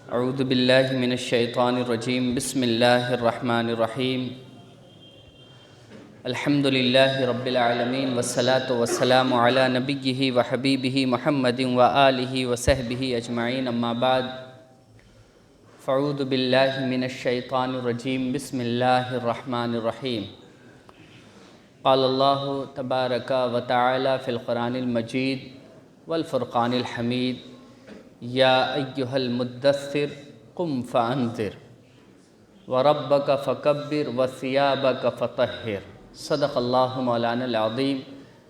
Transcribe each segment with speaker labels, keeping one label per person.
Speaker 1: اعوذ باللہ من الشیطان الرجیم بسم اللہ الرحمن الرحیم الحمد للہ رب العالمین والصلاة والسلام علی نبیہ وحبیبہ محمد وآلہ وصحبہ اجمعین اما بعد فاعوذ باللہ من الشیطان الرجیم بسم اللہ الرحمن الرحیم قال اللہ تبارک و تعالی فی القرآن المجید والفرقان الحمید یا ایہا المدثر قم فانذر وربک فکبر وثیابک فطہر صدق اللہ مولانا العظیم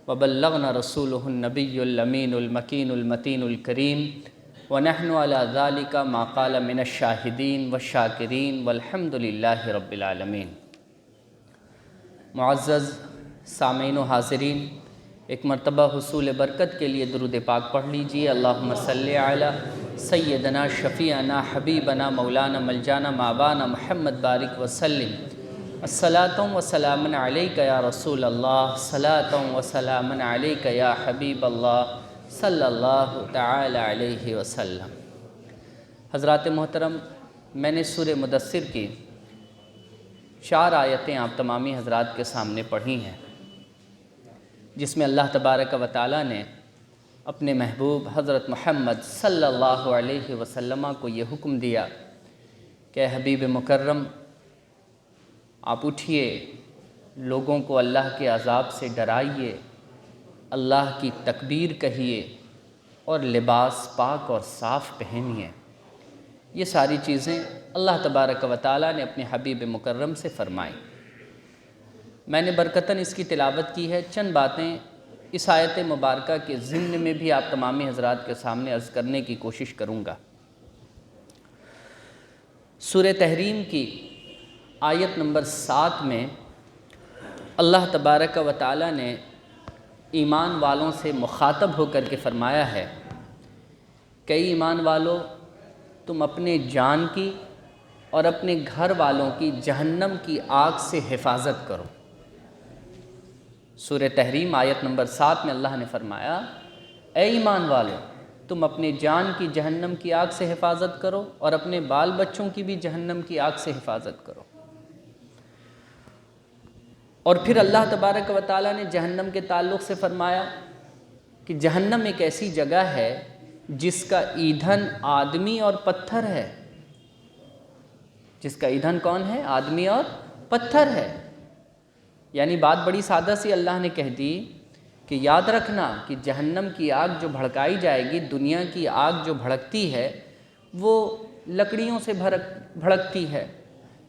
Speaker 1: وبلغنا رسولہ النبی الامین المکین المتین الکریم ونحن علی ذالک ما قال من الشاہدین والشاکرین والحمد للہ رب العالمین۔ معزز سامعین و حاضرین، ایک مرتبہ حصول برکت کے لیے درود پاک پڑھ لیجئے۔ اللہم صلی علی سیدنا شفیعنا حبیبنا مولانا ملجانا مابانا محمد بارک وسلم الصلاۃ وسلام علیک یا رسول اللہ، صلاۃ وسلام علیک یا حبیب اللہ صلی اللہ تعالی علیہ وسلم۔ حضرات محترم، میں نے سورہ مدثر کی 4 آیتیں آپ تمامی حضرات کے سامنے پڑھی ہیں، جس میں اللہ تبارک و تعالیٰ نے اپنے محبوب حضرت محمد صلی اللہ علیہ وسلم کو یہ حکم دیا کہ حبیب مکرم، آپ اٹھئے، لوگوں کو اللہ کے عذاب سے ڈرائیے، اللہ کی تکبیر کہیے اور لباس پاک اور صاف پہنیے۔ یہ ساری چیزیں اللہ تبارک و تعالیٰ نے اپنے حبیب مکرم سے فرمائیں۔ میں نے برکتاً اس کی تلاوت کی ہے۔ چند باتیں اس آیت مبارکہ کے ضمن میں بھی آپ تمامی حضرات کے سامنے عرض کرنے کی کوشش کروں گا۔ سورہ تحریم کی آیت نمبر 7 میں اللہ تبارک و تعالیٰ نے ایمان والوں سے مخاطب ہو کر کے فرمایا ہے کہ ایمان والو، تم اپنے جان کی اور اپنے گھر والوں کی جہنم کی آگ سے حفاظت کرو۔ سورہ تحریم آیت نمبر 7 میں اللہ نے فرمایا، اے ایمان والو، تم اپنے جان کی جہنم کی آگ سے حفاظت کرو اور اپنے بال بچوں کی بھی جہنم کی آگ سے حفاظت کرو۔ اور پھر اللہ تبارک و تعالیٰ نے جہنم کے تعلق سے فرمایا کہ جہنم ایک ایسی جگہ ہے جس کا ایندھن آدمی اور پتھر ہے۔ جس کا ایندھن کون ہے؟ آدمی اور پتھر ہے۔ یعنی بات بڑی سادہ سی اللہ نے کہہ دی کہ یاد رکھنا کہ جہنم کی آگ جو بھڑکائی جائے گی، دنیا کی آگ جو بھڑکتی ہے وہ لکڑیوں سے بھڑکتی ہے،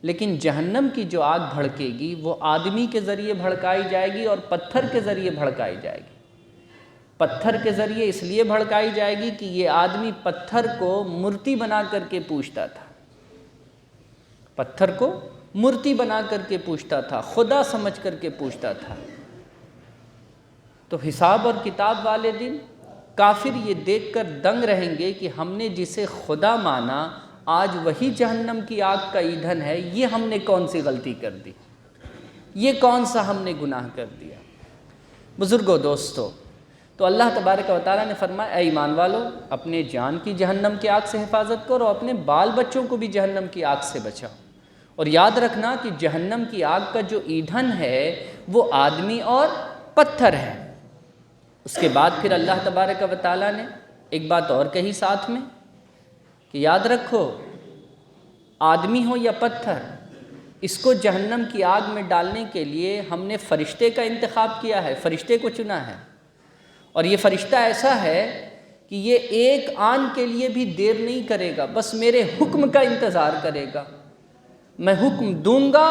Speaker 1: لیکن جہنم کی جو آگ بھڑکے گی وہ آدمی کے ذریعے بھڑکائی جائے گی اور پتھر کے ذریعے بھڑکائی جائے گی۔ پتھر کے ذریعے اس لیے بھڑکائی جائے گی کہ یہ آدمی پتھر کو مورتی بنا کر کے پوجتا تھا، پتھر کو مورتی بنا کر کے پوجتا تھا، خدا سمجھ کر کے پوجتا تھا۔ تو حساب اور کتاب والے دن کافر یہ دیکھ کر دنگ رہیں گے کہ ہم نے جسے خدا مانا آج وہی جہنم کی آگ کا ایندھن ہے، یہ ہم نے کون سی غلطی کر دی، یہ کون سا ہم نے گناہ کر دیا۔ بزرگوں، دوستو، تو اللہ تبارک و تعالیٰ نے فرمایا، اے ایمان والو، اپنے جان کی جہنم کی آگ سے حفاظت کرو اور اپنے بال بچوں کو بھی جہنم کی آگ سے بچاؤ۔ اور یاد رکھنا کہ جہنم کی آگ کا جو ایندھن ہے وہ آدمی اور پتھر ہے۔ اس کے بعد پھر اللہ تبارک و تعالیٰ نے ایک بات اور کہی ساتھ میں کہ یاد رکھو، آدمی ہو یا پتھر، اس کو جہنم کی آگ میں ڈالنے کے لیے ہم نے فرشتے کا انتخاب کیا ہے، فرشتے کو چنا ہے۔ اور یہ فرشتہ ایسا ہے کہ یہ ایک آن کے لیے بھی دیر نہیں کرے گا، بس میرے حکم کا انتظار کرے گا۔ میں حکم دوں گا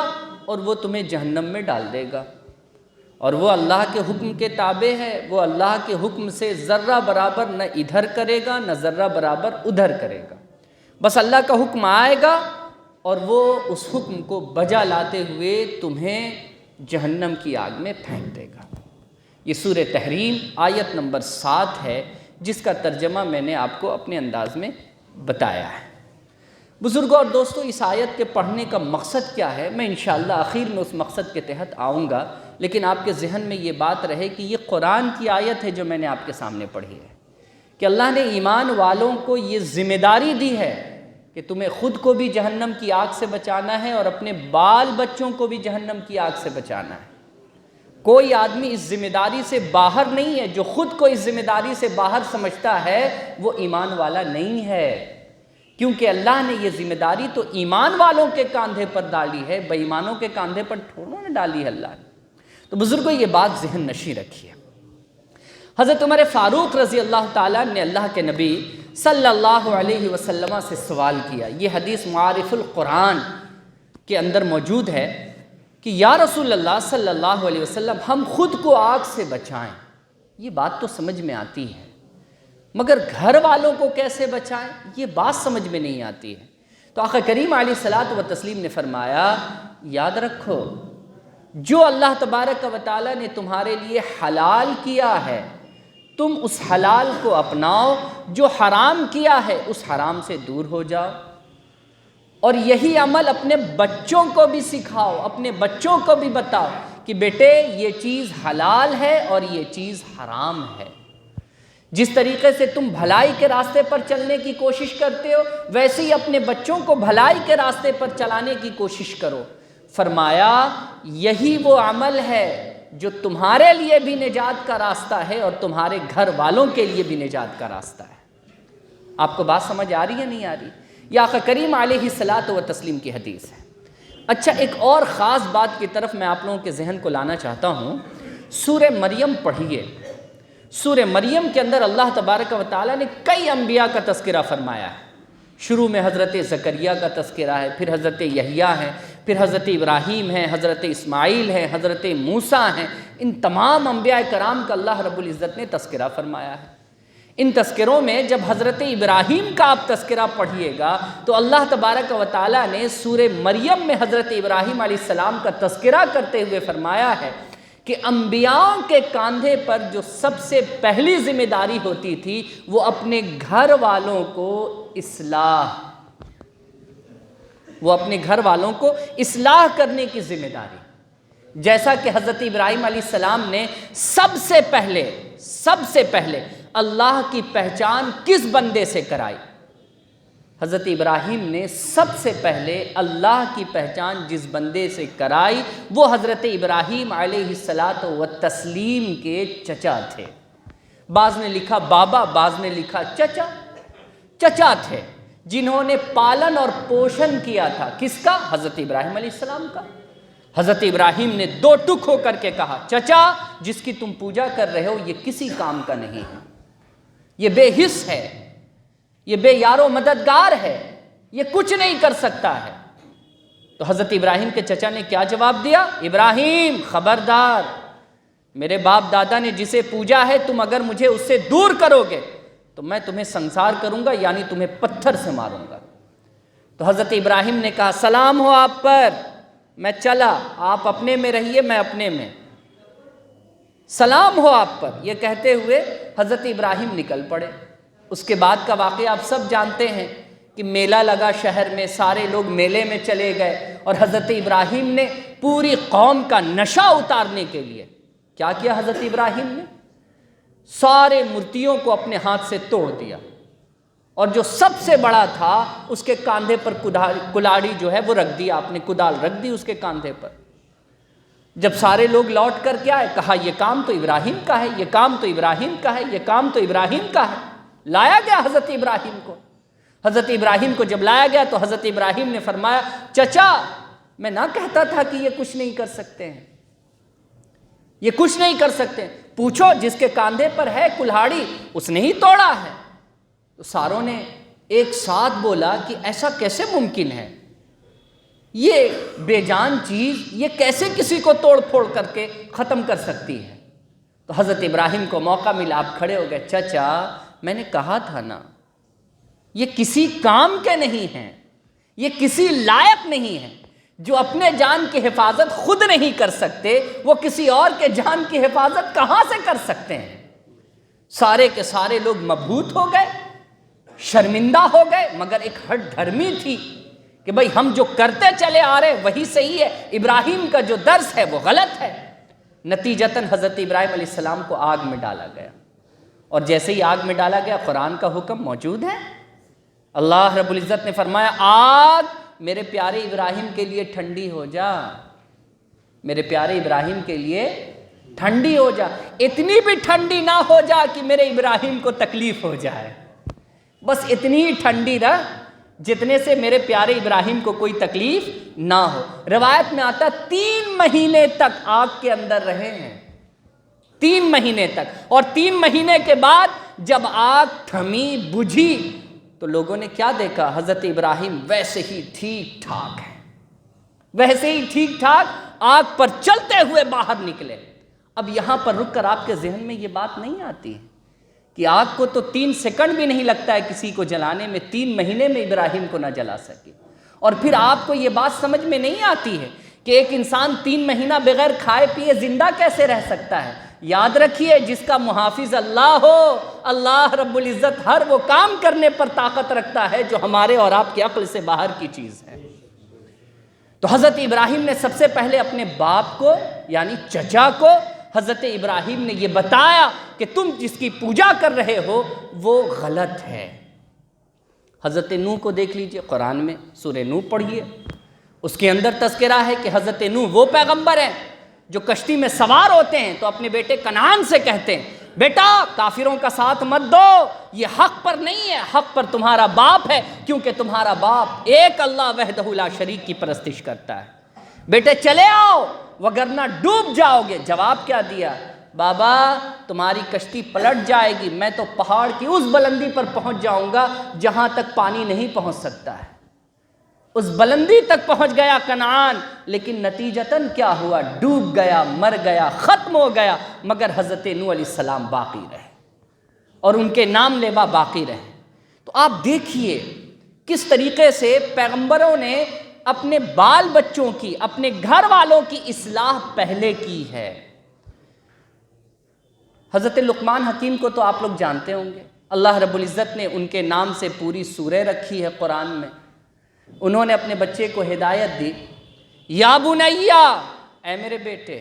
Speaker 1: اور وہ تمہیں جہنم میں ڈال دے گا، اور وہ اللہ کے حکم کے تابع ہے، وہ اللہ کے حکم سے ذرہ برابر نہ ادھر کرے گا نہ ذرہ برابر ادھر کرے گا۔ بس اللہ کا حکم آئے گا اور وہ اس حکم کو بجا لاتے ہوئے تمہیں جہنم کی آگ میں پھینک دے گا۔ یہ سورہ تحریم آیت نمبر 7 ہے، جس کا ترجمہ میں نے آپ کو اپنے انداز میں بتایا ہے۔ بزرگوں اور دوستو، اس آیت کے پڑھنے کا مقصد کیا ہے، میں انشاءاللہ آخر میں اس مقصد کے تحت آؤں گا، لیکن آپ کے ذہن میں یہ بات رہے کہ یہ قرآن کی آیت ہے جو میں نے آپ کے سامنے پڑھی ہے، کہ اللہ نے ایمان والوں کو یہ ذمہ داری دی ہے کہ تمہیں خود کو بھی جہنم کی آگ سے بچانا ہے اور اپنے بال بچوں کو بھی جہنم کی آگ سے بچانا ہے۔ کوئی آدمی اس ذمہ داری سے باہر نہیں ہے۔ جو خود کو اس ذمہ داری سے باہر سمجھتا ہے وہ ایمان والا نہیں ہے، کیونکہ اللہ نے یہ ذمہ داری تو ایمان والوں کے کاندھے پر ڈالی ہے، بے ایمانوں کے کاندھے پر تھوڑوں نے ڈالی ہے اللہ نے۔ تو بزرگوں یہ بات ذہن نشین رکھیے۔ حضرت عمر فاروق رضی اللہ تعالیٰ نے اللہ کے نبی صلی اللہ علیہ وسلم سے سوال کیا۔ یہ حدیث معارف القرآن کے اندر موجود ہے کہ یا رسول اللہ صلی اللہ علیہ وسلم، ہم خود کو آگ سے بچائیں، یہ بات تو سمجھ میں آتی ہے، مگر گھر والوں کو کیسے بچائیں، یہ بات سمجھ میں نہیں آتی ہے۔ تو آقا کریم علیہ الصلوۃ والتسلیم نے فرمایا، یاد رکھو جو اللہ تبارک و تعالیٰ نے تمہارے لیے حلال کیا ہے تم اس حلال کو اپناؤ، جو حرام کیا ہے اس حرام سے دور ہو جاؤ، اور یہی عمل اپنے بچوں کو بھی سکھاؤ، اپنے بچوں کو بھی بتاؤ کہ بیٹے یہ چیز حلال ہے اور یہ چیز حرام ہے۔ جس طریقے سے تم بھلائی کے راستے پر چلنے کی کوشش کرتے ہو، ویسے ہی اپنے بچوں کو بھلائی کے راستے پر چلانے کی کوشش کرو۔ فرمایا یہی وہ عمل ہے جو تمہارے لیے بھی نجات کا راستہ ہے اور تمہارے گھر والوں کے لیے بھی نجات کا راستہ ہے۔ آپ کو بات سمجھ آ رہی ہے نہیں آ رہی؟ یہ آقا کریم علیہ الصلوۃ والتسلیم کی حدیث ہے۔ اچھا، ایک اور خاص بات کی طرف میں آپ لوگوں کے ذہن کو لانا چاہتا ہوں۔ سورہ مریم پڑھیے۔ سورہ مریم کے اندر اللہ تبارک و تعالیٰ نے کئی انبیاء کا تذکرہ فرمایا ہے۔ شروع میں حضرت زکریا کا تذکرہ ہے، پھر حضرت یحییٰ ہے، پھر حضرت ابراہیم ہے، حضرت اسماعیل ہے، حضرت موسیٰ ہیں۔ ان تمام انبیاء کرام کا اللہ رب العزت نے تذکرہ فرمایا ہے۔ ان تذکروں میں جب حضرت ابراہیم کا آپ تذکرہ پڑھیے گا تو اللہ تبارک و تعالیٰ نے سورہ مریم میں حضرت ابراہیم علیہ السلام کا تذکرہ کرتے ہوئے فرمایا ہے کہ انبیاء کے کاندھے پر جو سب سے پہلی ذمہ داری ہوتی تھی وہ اپنے گھر والوں کو اصلاح کرنے کی ذمہ داری۔ جیسا کہ حضرت ابراہیم علیہ السلام نے سب سے پہلے اللہ کی پہچان کس بندے سے کرائی؟ حضرت ابراہیم نے سب سے پہلے اللہ کی پہچان جس بندے سے کرائی وہ حضرت ابراہیم علیہ الصلوۃ والتسلیم کے چچا تھے۔ بعض نے لکھا بابا، بعض نے لکھا چچا تھے، جنہوں نے پالن اور پوشن کیا تھا۔ کس کا؟ حضرت ابراہیم علیہ السلام کا۔ حضرت ابراہیم نے دو ٹک ہو کر کے کہا، چچا جس کی تم پوجا کر رہے ہو یہ کسی کام کا نہیں ہے، یہ بے حس ہے، یہ بے یار و مددگار ہے، یہ کچھ نہیں کر سکتا ہے۔ تو حضرت ابراہیم کے چچا نے کیا جواب دیا؟ ابراہیم خبردار، میرے باپ دادا نے جسے پوجا ہے تم اگر مجھے اس سے دور کرو گے تو میں تمہیں سنسار کروں گا، یعنی تمہیں پتھر سے ماروں گا۔ تو حضرت ابراہیم نے کہا سلام ہو آپ پر، میں چلا، آپ اپنے میں رہیے میں اپنے میں، سلام ہو آپ پر۔ یہ کہتے ہوئے حضرت ابراہیم نکل پڑے۔ اس کے بعد کا واقعہ آپ سب جانتے ہیں کہ میلہ لگا شہر میں، سارے لوگ میلے میں چلے گئے اور حضرت ابراہیم نے پوری قوم کا نشہ اتارنے کے لیے کیا کیا؟ حضرت ابراہیم نے سارے مورتیوں کو اپنے ہاتھ سے توڑ دیا، اور جو سب سے بڑا تھا اس کے کاندھے پر کلاڑی جو ہے وہ رکھ دیا، آپ نے کدال رکھ دی اس کے کاندھے پر۔ جب سارے لوگ لوٹ کر کے آئے کہا یہ کام تو ابراہیم کا ہے، یہ کام تو ابراہیم کا ہے، یہ کام تو ابراہیم کا ہے۔ لایا گیا حضرت ابراہیم کو۔ حضرت ابراہیم کو جب لایا گیا تو حضرت ابراہیم نے فرمایا چچا میں نہ کہتا تھا کہ یہ کچھ نہیں کر سکتے ہیں، یہ کچھ نہیں کر سکتے، پوچھو جس کے کاندھے پر ہے کلہاڑی اس نے ہی توڑا ہے۔ تو ساروں نے ایک ساتھ بولا کہ ایسا کیسے ممکن ہے، یہ بے جان چیز یہ کیسے کسی کو توڑ پھوڑ کر کے ختم کر سکتی ہے؟ تو حضرت ابراہیم کو موقع ملا، آپ کھڑے ہو گئے، چچا میں نے کہا تھا نا یہ کسی کام کے نہیں ہیں، یہ کسی لائق نہیں ہیں، جو اپنے جان کی حفاظت خود نہیں کر سکتے وہ کسی اور کے جان کی حفاظت کہاں سے کر سکتے ہیں؟ سارے کے سارے لوگ مبہوت ہو گئے، شرمندہ ہو گئے، مگر ایک ہٹ دھرمی تھی کہ بھئی ہم جو کرتے چلے آ رہے وہی صحیح ہے، ابراہیم کا جو درس ہے وہ غلط ہے۔ نتیجتاً حضرت ابراہیم علیہ السلام کو آگ میں ڈالا گیا، اور جیسے ہی آگ میں ڈالا گیا قرآن کا حکم موجود ہے، اللہ رب العزت نے فرمایا آگ میرے پیارے ابراہیم کے لیے ٹھنڈی ہو جا، میرے پیارے ابراہیم کے لیے ٹھنڈی ہو جا، اتنی بھی ٹھنڈی نہ ہو جا کہ میرے ابراہیم کو تکلیف ہو جائے، بس اتنی ہی ٹھنڈی رہ جتنے سے میرے پیارے ابراہیم کو کوئی تکلیف نہ ہو۔ روایت میں آتا 3 مہینے تک آگ کے اندر رہے ہیں، 3 مہینے تک، اور 3 مہینے کے بعد جب آگ تھمی بجھی تو لوگوں نے کیا دیکھا؟ حضرت ابراہیم ویسے ہی ٹھیک ٹھاک ہیں، ویسے ہی ٹھیک ٹھاک آگ پر چلتے ہوئے باہر نکلے۔ اب یہاں پر رک کر آپ کے ذہن میں یہ بات نہیں آتی ہے کہ آگ کو تو 3 سیکنڈ بھی نہیں لگتا ہے کسی کو جلانے میں، 3 مہینے میں ابراہیم کو نہ جلا سکے، اور پھر آپ کو یہ بات سمجھ میں نہیں آتی ہے کہ ایک انسان 3 مہینہ بغیر کھائے پیے زندہ کیسے رہ سکتا ہے؟ یاد رکھیے جس کا محافظ اللہ ہو، اللہ رب العزت ہر وہ کام کرنے پر طاقت رکھتا ہے جو ہمارے اور آپ کی عقل سے باہر کی چیز ہے۔ تو حضرت ابراہیم نے سب سے پہلے اپنے باپ کو یعنی چچا کو حضرت ابراہیم نے یہ بتایا کہ تم جس کی پوجا کر رہے ہو وہ غلط ہے۔ حضرت نوح کو دیکھ لیجئے، قرآن میں سورہ نوح پڑھیے، اس کے اندر تذکرہ ہے کہ حضرت نوح وہ پیغمبر ہیں جو کشتی میں سوار ہوتے ہیں تو اپنے بیٹے کنعان سے کہتے ہیں بیٹا کافروں کا ساتھ مت دو، یہ حق پر نہیں ہے، حق پر تمہارا باپ ہے، کیونکہ تمہارا باپ ایک اللہ وحدہ لا شریک کی پرستش کرتا ہے، بیٹے چلے آؤ وگرنہ ڈوب جاؤ گے۔ جواب کیا دیا؟ بابا تمہاری کشتی پلٹ جائے گی، میں تو پہاڑ کی اس بلندی پر پہنچ جاؤں گا جہاں تک پانی نہیں پہنچ سکتا ہے۔ اس بلندی تک پہنچ گیا کنعان، لیکن نتیجتاً کیا ہوا؟ ڈوب گیا، مر گیا، ختم ہو گیا، مگر حضرت نوح علیہ السلام باقی رہے اور ان کے نام لیوا باقی رہے۔ تو آپ دیکھیے کس طریقے سے پیغمبروں نے اپنے بال بچوں کی، اپنے گھر والوں کی اصلاح پہلے کی ہے۔ حضرت لقمان حکیم کو تو آپ لوگ جانتے ہوں گے، اللہ رب العزت نے ان کے نام سے پوری سورہ رکھی ہے قرآن میں۔ انہوں نے اپنے بچے کو ہدایت دی، یا بنیا، اے میرے بیٹے،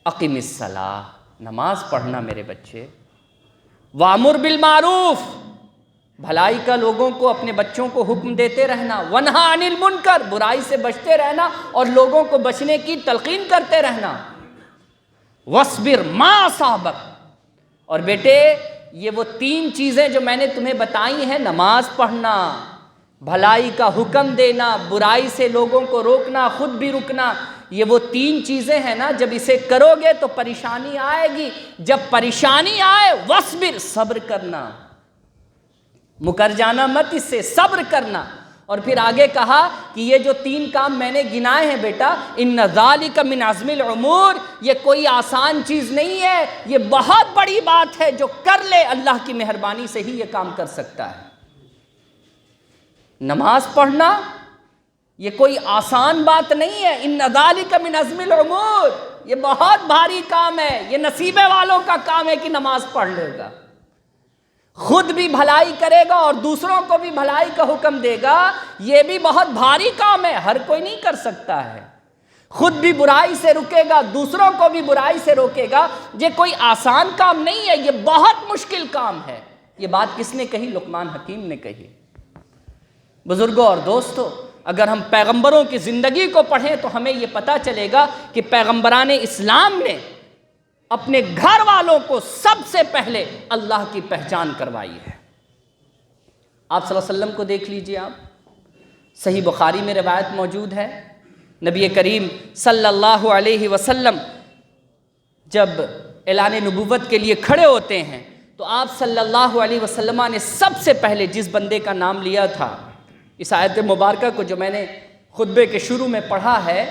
Speaker 1: اقم الصلاۃ، نماز پڑھنا میرے بچے، وامر بالمعروف، بھلائی کا لوگوں کو اپنے بچوں کو حکم دیتے رہنا، ونہا عن المنکر، برائی سے بچتے رہنا اور لوگوں کو بچنے کی تلقین کرتے رہنا، وَاصْبِرْ مَا أَصَابَكَ، اور بیٹے یہ وہ 3 چیزیں جو میں نے تمہیں بتائی ہیں، نماز پڑھنا، بھلائی کا حکم دینا، برائی سے لوگوں کو روکنا، خود بھی رکنا، یہ وہ 3 چیزیں ہیں نا، جب اسے کرو گے تو پریشانی آئے گی، جب پریشانی آئے وَاصْبِرْ، صبر کرنا، مکر جانا مت، اس سے صبر کرنا۔ اور پھر آگے کہا کہ یہ جو 3 کام میں نے گنائے ہیں بیٹا، ان ذالک من عزم الامور، یہ کوئی آسان چیز نہیں ہے، یہ بہت بڑی بات ہے، جو کر لے اللہ کی مہربانی سے ہی یہ کام کر سکتا ہے۔ نماز پڑھنا یہ کوئی آسان بات نہیں ہے، ان ذالک من عزم الامور، یہ بہت بھاری کام ہے، یہ نصیبے والوں کا کام ہے کہ نماز پڑھ لے گا، خود بھی بھلائی کرے گا اور دوسروں کو بھی بھلائی کا حکم دے گا، یہ بھی بہت بھاری کام ہے، ہر کوئی نہیں کر سکتا ہے، خود بھی برائی سے رکے گا، دوسروں کو بھی برائی سے روکے گا، یہ کوئی آسان کام نہیں ہے، یہ بہت مشکل کام ہے۔ یہ بات کس نے کہی؟ لقمان حکیم نے کہی۔ بزرگوں اور دوستو، اگر ہم پیغمبروں کی زندگی کو پڑھیں تو ہمیں یہ پتہ چلے گا کہ پیغمبران اسلام نے اپنے گھر والوں کو سب سے پہلے اللہ کی پہچان کروائی ہے۔ آپ صلی اللہ علیہ وسلم کو دیکھ لیجئے، آپ صحیح بخاری میں روایت موجود ہے، نبی کریم صلی اللہ علیہ وسلم جب اعلان نبوت کے لیے کھڑے ہوتے ہیں تو آپ صلی اللہ علیہ وسلم نے سب سے پہلے جس بندے کا نام لیا تھا، اس آیت مبارکہ کو جو میں نے خطبے کے شروع میں پڑھا ہے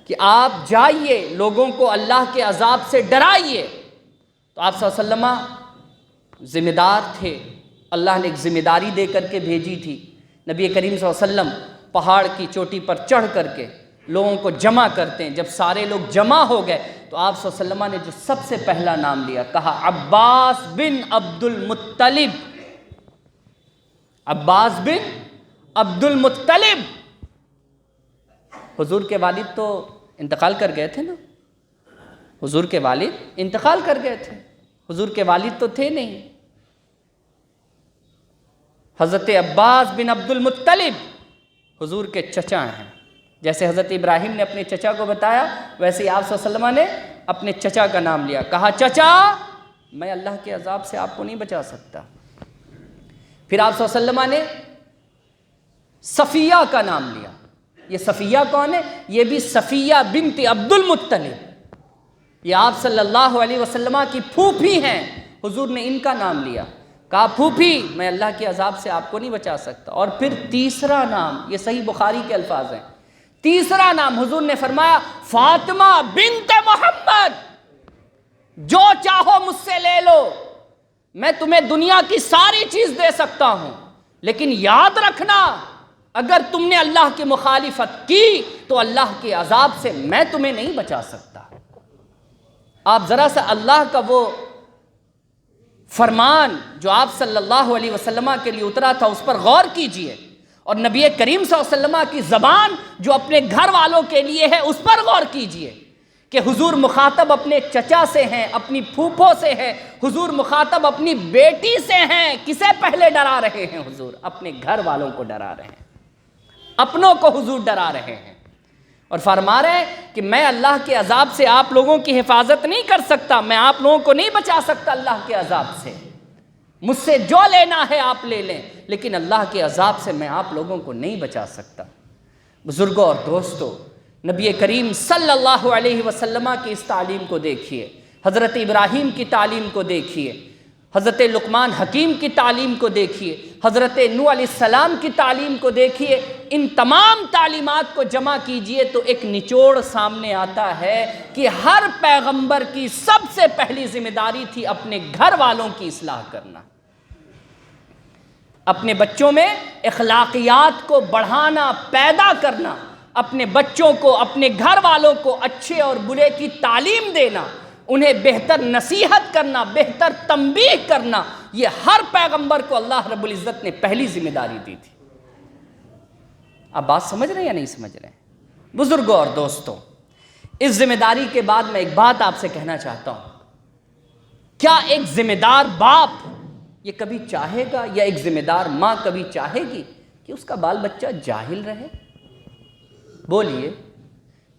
Speaker 1: کہ آپ جائیے لوگوں کو اللہ کے عذاب سے ڈرائیے، تو آپ صلی اللہ علیہ وسلم ذمہ دار تھے، اللہ نے ایک ذمہ داری دے کر کے بھیجی تھی۔ نبی کریم صلی اللہ علیہ وسلم پہاڑ کی چوٹی پر چڑھ کر کے لوگوں کو جمع کرتے ہیں، جب سارے لوگ جمع ہو گئے تو آپ صلی اللہ علیہ وسلم نے جو سب سے پہلا نام لیا، کہا عباس بن عبد المطلب، عباس بن عبد المطلب۔ حضور کے والد تو انتقال کر گئے تھے نا، حضور کے والد انتقال کر گئے تھے، حضور کے والد تو تھے نہیں، حضرت عباس بن عبد المطلب حضور کے چچا ہیں. جیسے حضرت ابراہیم نے اپنے چچا کو بتایا، ویسے ہی آپ صلی اللہ علیہ وسلم نے اپنے چچا کا نام لیا. کہا چچا میں اللہ کے عذاب سے آپ کو نہیں بچا سکتا. پھر آپ صلی اللہ علیہ وسلم نے صفیہ کا نام لیا. یہ صفیہ کون ہے؟ یہ بھی صفیہ بنت عبد المطلب، یہ آپ صلی اللہ علیہ وسلم کی پھوپھی ہیں. حضور نے ان کا نام لیا. کہا پھوپھی میں اللہ کے عذاب سے آپ کو نہیں بچا سکتا. اور پھر تیسرا نام، یہ صحیح بخاری کے الفاظ ہیں، تیسرا نام حضور نے فرمایا فاطمہ بنت محمد، جو چاہو مجھ سے لے لو، میں تمہیں دنیا کی ساری چیز دے سکتا ہوں، لیکن یاد رکھنا اگر تم نے اللہ کی مخالفت کی تو اللہ کے عذاب سے میں تمہیں نہیں بچا سکتا. آپ ذرا سا اللہ کا وہ فرمان جو آپ صلی اللہ علیہ وسلم کے لیے اترا تھا اس پر غور کیجئے، اور نبی کریم صلی اللہ علیہ وسلم کی زبان جو اپنے گھر والوں کے لیے ہے اس پر غور کیجئے کہ حضور مخاطب اپنے چچا سے ہیں، اپنی پھوپھوں سے ہیں، حضور مخاطب اپنی بیٹی سے ہیں. کسے پہلے ڈرا رہے ہیں؟ حضور اپنے گھر والوں کو ڈرا رہے ہیں، اپنوں کو حضور ڈرا رہے ہیں، اور فرما رہے ہیں کہ میں اللہ کے عذاب سے آپ لوگوں کی حفاظت نہیں کر سکتا، میں آپ لوگوں کو نہیں بچا سکتا اللہ کے عذاب سے. مجھ سے جو لینا ہے آپ لے لیں، لیکن اللہ کے عذاب سے میں آپ لوگوں کو نہیں بچا سکتا. بزرگوں اور دوستو، نبی کریم صلی اللہ علیہ وسلم کی اس تعلیم کو دیکھیے، حضرت ابراہیم کی تعلیم کو دیکھیے، حضرت لقمان حکیم کی تعلیم کو دیکھیے، حضرت نوح علیہ السلام کی تعلیم کو دیکھیے. ان تمام تعلیمات کو جمع کیجئے تو ایک نچوڑ سامنے آتا ہے کہ ہر پیغمبر کی سب سے پہلی ذمہ داری تھی اپنے گھر والوں کی اصلاح کرنا، اپنے بچوں میں اخلاقیات کو بڑھانا، پیدا کرنا، اپنے بچوں کو، اپنے گھر والوں کو اچھے اور برے کی تعلیم دینا، انہیں بہتر نصیحت کرنا، بہتر تنبیہ کرنا. یہ ہر پیغمبر کو اللہ رب العزت نے پہلی ذمہ داری دی تھی. آپ بات سمجھ رہے ہیں یا نہیں سمجھ رہے ہیں؟ بزرگوں اور دوستوں، اس ذمہ داری کے بعد میں ایک بات آپ سے کہنا چاہتا ہوں. کیا ایک ذمہ دار باپ یہ کبھی چاہے گا، یا ایک ذمہ دار ماں کبھی چاہے گی کہ اس کا بال بچہ جاہل رہے؟ بولیے.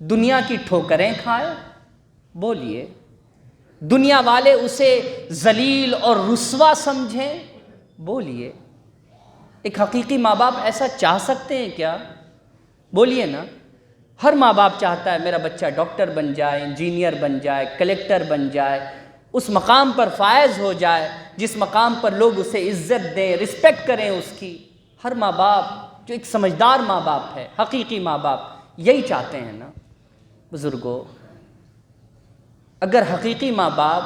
Speaker 1: دنیا کی ٹھوکریں کھائے؟ بولیے. دنیا والے اسے ذلیل اور رسوا سمجھیں؟ بولیے. ایک حقیقی ماں باپ ایسا چاہ سکتے ہیں کیا؟ بولیے نا. ہر ماں باپ چاہتا ہے میرا بچہ ڈاکٹر بن جائے، انجینئر بن جائے، کلیکٹر بن جائے، اس مقام پر فائز ہو جائے جس مقام پر لوگ اسے عزت دیں، رسپیکٹ کریں اس کی. ہر ماں باپ جو ایک سمجھدار ماں باپ ہے، حقیقی ماں باپ، یہی چاہتے ہیں نا. بزرگوں، اگر حقیقی ماں باپ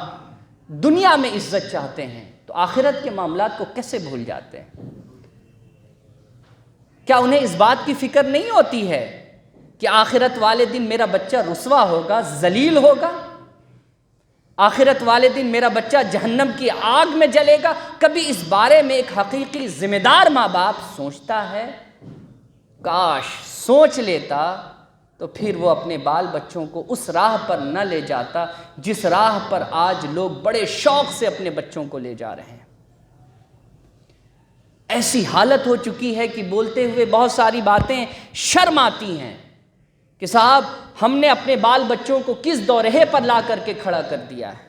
Speaker 1: دنیا میں عزت چاہتے ہیں تو آخرت کے معاملات کو کیسے بھول جاتے ہیں؟ کیا انہیں اس بات کی فکر نہیں ہوتی ہے کہ آخرت والے دن میرا بچہ رسوا ہوگا، ذلیل ہوگا؟ آخرت والے دن میرا بچہ جہنم کی آگ میں جلے گا؟ کبھی اس بارے میں ایک حقیقی ذمہ دار ماں باپ سوچتا ہے؟ کاش سوچ لیتا تو پھر وہ اپنے بال بچوں کو اس راہ پر نہ لے جاتا جس راہ پر آج لوگ بڑے شوق سے اپنے بچوں کو لے جا رہے ہیں. ایسی حالت ہو چکی ہے کہ بولتے ہوئے بہت ساری باتیں شرم آتی ہیں کہ صاحب ہم نے اپنے بال بچوں کو کس دورے پر لا کر کے کھڑا کر دیا ہے.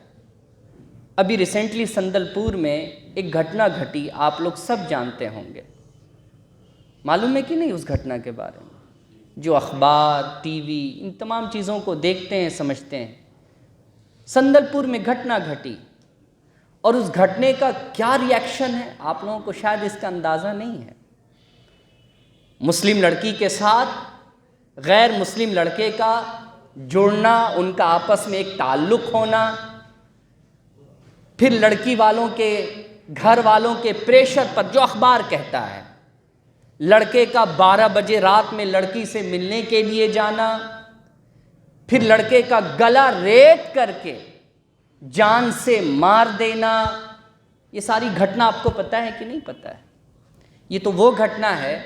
Speaker 1: ابھی ریسنٹلی سندل پور میں ایک گھٹنا گھٹی، آپ لوگ سب جانتے ہوں گے. معلوم ہے کہ نہیں اس گھٹنا کے بارے میں؟ جو اخبار، ٹی وی، ان تمام چیزوں کو دیکھتے ہیں، سمجھتے ہیں. سندل پور میں گھٹنا گھٹی، اور اس گھٹنے کا کیا ری ایکشن ہے آپ لوگوں کو شاید اس کا اندازہ نہیں ہے. مسلم لڑکی کے ساتھ غیر مسلم لڑکے کا جڑنا، ان کا آپس میں ایک تعلق ہونا، پھر لڑکی والوں کے گھر والوں کے پریشر پر، جو اخبار کہتا ہے، لڑکے کا 12 بجے رات میں لڑکی سے ملنے کے لیے جانا، پھر لڑکے کا گلا ریت کر کے جان سے مار دینا. یہ ساری گھٹنا آپ کو پتہ ہے کہ نہیں پتہ ہے؟ یہ تو وہ گھٹنا ہے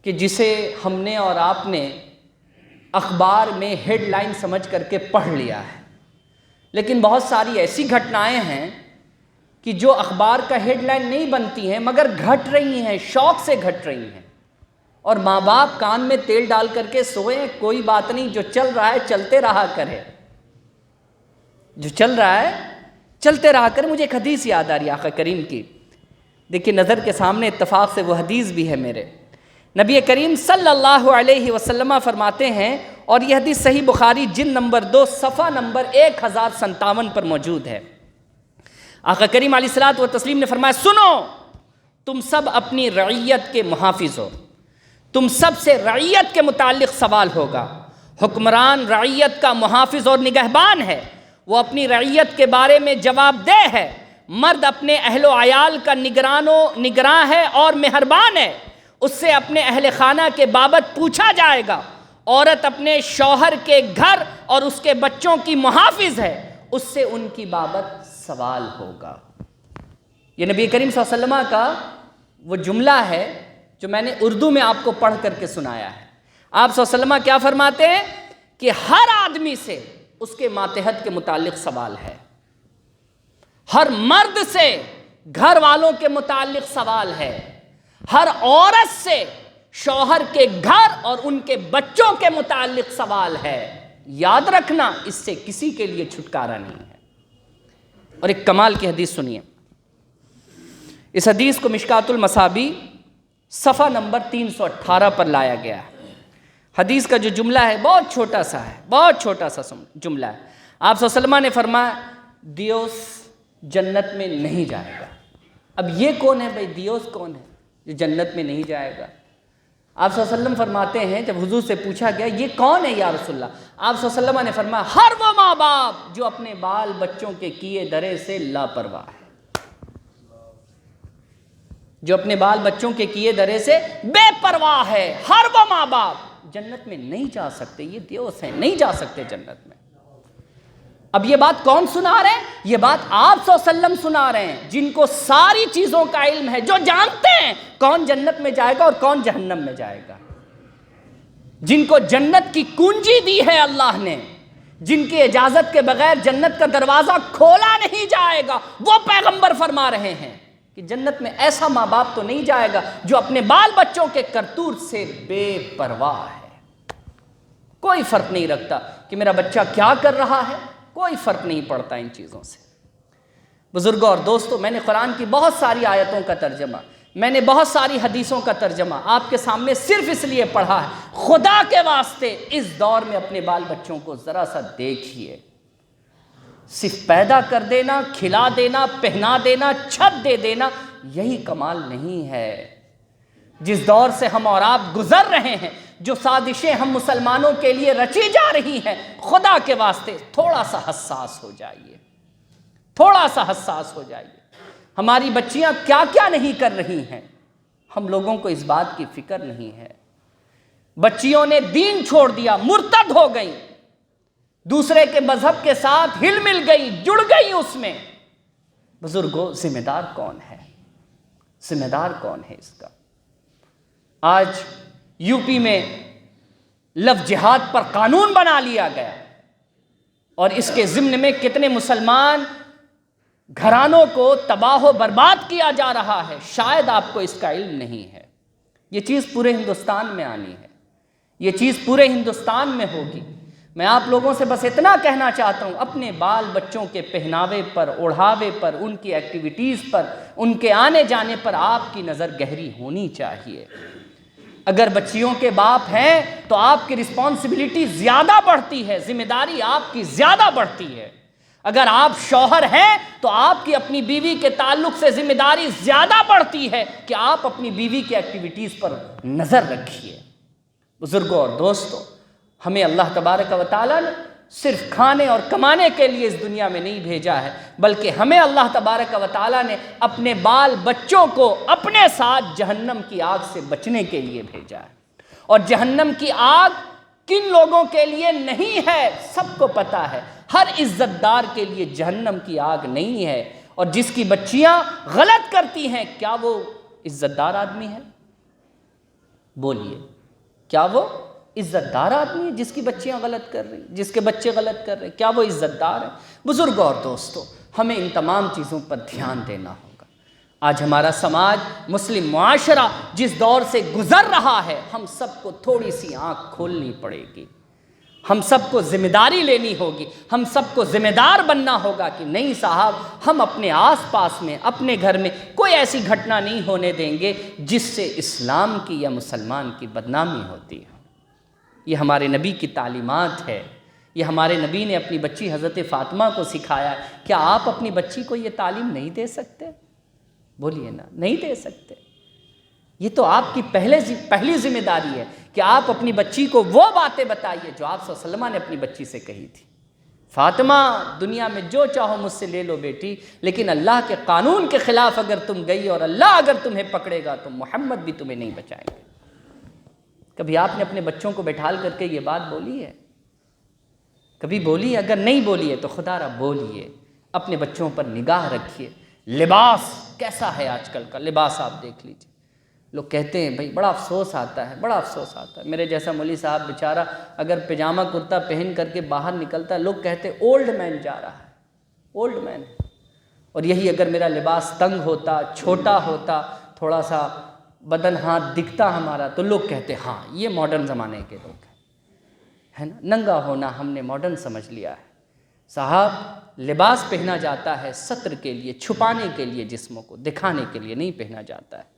Speaker 1: کہ جسے ہم نے اور آپ نے اخبار میں ہیڈ لائن سمجھ کر کے پڑھ لیا ہے. لیکن بہت ساری ایسی گھٹنائیں ہیں کہ جو اخبار کا ہیڈ لائن نہیں بنتی ہیں مگر گھٹ رہی ہیں، شوق سے گھٹ رہی ہیں، اور ماں باپ کان میں تیل ڈال کر کے سوئیں، کوئی بات نہیں، جو چل رہا ہے چلتے رہا کرے، جو چل رہا ہے چلتے رہا کرے۔ مجھے ایک حدیث یاد آ رہی ہے آقا کریم کی، دیکھیے نظر کے سامنے اتفاق سے وہ حدیث بھی ہے میرے، نبی کریم صلی اللہ علیہ وسلم فرماتے ہیں، اور یہ حدیث صحیح بخاری جلد نمبر 2 صفحہ نمبر 1057 پر موجود ہے۔ آقا کریم علیہ الصلوۃ والتسلیم نے فرمایا، سنو، تم سب اپنی رعیت کے محافظ ہو، تم سب سے رعیت کے متعلق سوال ہوگا۔ حکمران رعیت کا محافظ اور نگہبان ہے، وہ اپنی رعیت کے بارے میں جواب دہ ہے۔ مرد اپنے اہل و عیال کا نگراں ہے اور مہربان ہے، اس سے اپنے اہل خانہ کے بابت پوچھا جائے گا۔ عورت اپنے شوہر کے گھر اور اس کے بچوں کی محافظ ہے، اس سے ان کی بابت سوال ہوگا۔ یہ نبی کریم صلی اللہ علیہ وسلم کا وہ جملہ ہے جو میں نے اردو میں آپ کو پڑھ کر کے سنایا ہے۔ آپ صلی اللہ علیہ وسلم کیا فرماتے ہیں کہ ہر آدمی سے اس کے ماتحت کے متعلق سوال ہے، ہر مرد سے گھر والوں کے متعلق سوال ہے، ہر عورت سے شوہر کے گھر اور ان کے بچوں کے متعلق سوال ہے۔ یاد رکھنا، اس سے کسی کے لیے چھٹکارا نہیں ہے۔ اور ایک کمال کی حدیث سنیے، اس حدیث کو مشکات المصابیح صفحہ نمبر 318 پر لایا گیا ہے۔ حدیث کا جو جملہ ہے بہت چھوٹا سا ہے، بہت چھوٹا سا جملہ ہے۔ آپ صلی اللہ علیہ وسلم نے فرمایا، دیوس جنت میں نہیں جائے گا۔ اب یہ کون ہے بھائی، دیوس کون ہے جو جنت میں نہیں جائے گا؟ آپ صلی اللہ علیہ وسلم فرماتے ہیں، جب حضور سے پوچھا گیا یہ کون ہے یا رسول اللہ، آپ صلی اللہ علیہ وسلم نے فرمایا، ہر وہ ماں باپ جو اپنے بال بچوں کے کیے درے سے لاپرواہ ہے، جو اپنے بال بچوں کے کیے درے سے بے پرواہ ہے۔ ہر وہ ماں باپ جنت میں نہیں جا سکتے، یہ دیوس ہیں، نہیں جا سکتے جنت میں۔ اب یہ بات کون سنا رہے ہیں؟ یہ بات آپ صلی اللہ علیہ وسلم سنا رہے ہیں، جن کو ساری چیزوں کا علم ہے، جو جانتے ہیں کون جنت میں جائے گا اور کون جہنم میں جائے گا، جن کو جنت کی کنجی دی ہے اللہ نے، جن کی اجازت کے بغیر جنت کا دروازہ کھولا نہیں جائے گا، وہ پیغمبر فرما رہے ہیں کہ جنت میں ایسا ماں باپ تو نہیں جائے گا جو اپنے بال بچوں کے کرتوت سے بے پرواہ ہے۔ کوئی فرق نہیں رکھتا کہ میرا بچہ کیا کر رہا ہے، کوئی فرق نہیں پڑتا ان چیزوں سے۔ بزرگوں اور دوستوں، میں نے قرآن کی بہت ساری آیتوں کا ترجمہ، میں نے بہت ساری حدیثوں کا ترجمہ آپ کے سامنے صرف اس لیے پڑھا ہے، خدا کے واسطے اس دور میں اپنے بال بچوں کو ذرا سا دیکھیے۔ صرف پیدا کر دینا، کھلا دینا، پہنا دینا، چھت دے دینا، یہی کمال نہیں ہے۔ جس دور سے ہم اور آپ گزر رہے ہیں، جو سازشیں ہم مسلمانوں کے لیے رچی جا رہی ہیں، خدا کے واسطے تھوڑا سا حساس ہو جائیے، تھوڑا سا حساس ہو جائیے۔ ہماری بچیاں کیا کیا نہیں کر رہی ہیں، ہم لوگوں کو اس بات کی فکر نہیں ہے۔ بچیوں نے دین چھوڑ دیا، مرتد ہو گئی، دوسرے کے مذہب کے ساتھ ہل مل گئی، جڑ گئی اس میں۔ بزرگوں، ذمہ دار کون ہے؟ ذمہ دار کون ہے اس کا؟ آج یو پی میں لو جہاد پر قانون بنا لیا گیا، اور اس کے ضمن میں کتنے مسلمان گھرانوں کو تباہ و برباد کیا جا رہا ہے۔ شاید آپ کو اس کا علم نہیں ہے۔ یہ چیز پورے ہندوستان میں آنی ہے، یہ چیز پورے ہندوستان میں ہوگی۔ میں آپ لوگوں سے بس اتنا کہنا چاہتا ہوں، اپنے بال بچوں کے پہناوے پر، اوڑھاوے پر، ان کی ایکٹیویٹیز پر، ان کے آنے جانے پر آپ کی نظر گہری ہونی چاہیے۔ اگر بچیوں کے باپ ہیں تو آپ کی رسپانسبلٹی زیادہ بڑھتی ہے، ذمہ داری آپ کی زیادہ بڑھتی ہے۔ اگر آپ شوہر ہیں تو آپ کی اپنی بیوی کے تعلق سے ذمہ داری زیادہ بڑھتی ہے کہ آپ اپنی بیوی کی ایکٹیویٹیز پر نظر رکھیے۔ بزرگوں اور دوستوں، ہمیں اللہ تبارک و تعالیٰ نے صرف کھانے اور کمانے کے لیے اس دنیا میں نہیں بھیجا ہے، بلکہ ہمیں اللہ تبارک و تعالیٰ نے اپنے بال بچوں کو اپنے ساتھ جہنم کی آگ سے بچنے کے لیے بھیجا ہے۔ اور جہنم کی آگ کن لوگوں کے لیے نہیں ہے سب کو پتا ہے، ہر عزت دار کے لیے جہنم کی آگ نہیں ہے۔ اور جس کی بچیاں غلط کرتی ہیں، کیا وہ عزت دار آدمی ہے؟ بولیے، کیا وہ عزت دار آدمی ہے جس کی بچیاں غلط کر رہی ہیں، جس کے بچے غلط کر رہے ہیں؟ کیا وہ عزت دار ہے؟ بزرگوں اور دوستوں، ہمیں ان تمام چیزوں پر دھیان دینا ہوگا۔ آج ہمارا سماج، مسلم معاشرہ جس دور سے گزر رہا ہے، ہم سب کو تھوڑی سی آنکھ کھولنی پڑے گی، ہم سب کو ذمہ داری لینی ہوگی، ہم سب کو ذمہ دار بننا ہوگا کہ نہیں صاحب، ہم اپنے آس پاس میں، اپنے گھر میں کوئی ایسی گھٹنا نہیں ہونے دیں گے جس سے اسلام کی یا مسلمان کی بدنامی ہوتی ہے۔ یہ ہمارے نبی کی تعلیمات ہے، یہ ہمارے نبی نے اپنی بچی حضرت فاطمہ کو سکھایا ہے۔ کیا آپ اپنی بچی کو یہ تعلیم نہیں دے سکتے؟ بولیے نا، نہیں دے سکتے؟ یہ تو آپ کی پہلی ذمہ داری ہے کہ آپ اپنی بچی کو وہ باتیں بتائیے جو آپ صلی اللہ علیہ وسلم نے اپنی بچی سے کہی تھی۔ فاطمہ، دنیا میں جو چاہو مجھ سے لے لو بیٹی، لیکن اللہ کے قانون کے خلاف اگر تم گئی اور اللہ اگر تمہیں پکڑے گا تو محمد بھی تمہیں نہیں بچائیں گے۔ کبھی آپ نے اپنے بچوں کو بٹھال کر کے یہ بات بولی ہے؟ کبھی بولی ہے؟ اگر نہیں بولی ہے تو خدا را بولیے، اپنے بچوں پر نگاہ رکھیے۔ لباس کیسا ہے آج کل کا لباس، آپ دیکھ لیجئے۔ لوگ کہتے ہیں بھائی بڑا افسوس آتا ہے، بڑا افسوس آتا ہے۔ میرے جیسا مولوی صاحب بیچارہ اگر پجامہ کرتا پہن کر کے باہر نکلتا ہے، لوگ کہتے ہیں اولڈ مین جا رہا ہے، اولڈ مین۔ اور یہی اگر میرا لباس تنگ ہوتا، چھوٹا ہوتا، تھوڑا سا بدن ہاتھ دکھتا ہمارا، تو لوگ کہتے ہاں یہ ماڈرن زمانے کے لوگ ہیں، ہے نا۔ ننگا ہونا ہم نے ماڈرن سمجھ لیا ہے۔ صاحب، لباس پہنا جاتا ہے ستر کے لیے، چھپانے کے لیے، جسموں کو دکھانے کے لیے نہیں پہنا جاتا ہے۔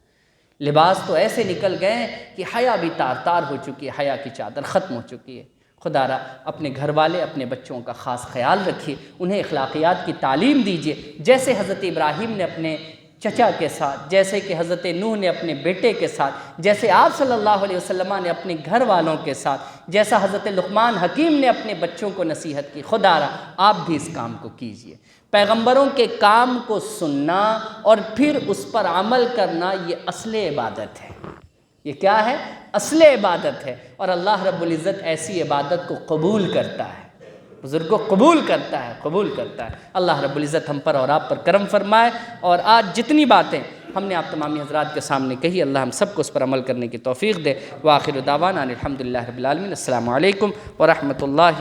Speaker 1: لباس تو ایسے نکل گئے ہیں کہ حیا بھی تار تار ہو چکی ہے، حیا کی چادر ختم ہو چکی ہے۔ خدا را اپنے گھر والے، اپنے بچوں کا خاص خیال رکھیے، انہیں اخلاقیات کی تعلیم دیجیے، جیسے حضرت ابراہیم نے اپنے چچا کے ساتھ، جیسے کہ حضرت نوح نے اپنے بیٹے کے ساتھ، جیسے آپ صلی اللہ علیہ وسلم نے اپنے گھر والوں کے ساتھ، جیسا حضرت لقمان حکیم نے اپنے بچوں کو نصیحت کی، خدا را آپ بھی اس کام کو کیجیے۔ پیغمبروں کے کام کو سننا اور پھر اس پر عمل کرنا، یہ اصل عبادت ہے۔ یہ کیا ہے؟ اصل عبادت ہے، اور اللہ رب العزت ایسی عبادت کو قبول کرتا ہے، بزرگوں قبول کرتا ہے، قبول کرتا ہے۔ اللہ رب العزت ہم پر اور آپ پر کرم فرمائے، اور آج جتنی باتیں ہم نے آپ تمامی حضرات کے سامنے کہی، اللہ ہم سب کو اس پر عمل کرنے کی توفیق دے۔ وآخر دعوانا الحمدللہ رب العالمین۔ السلام علیکم ورحمۃ اللہ۔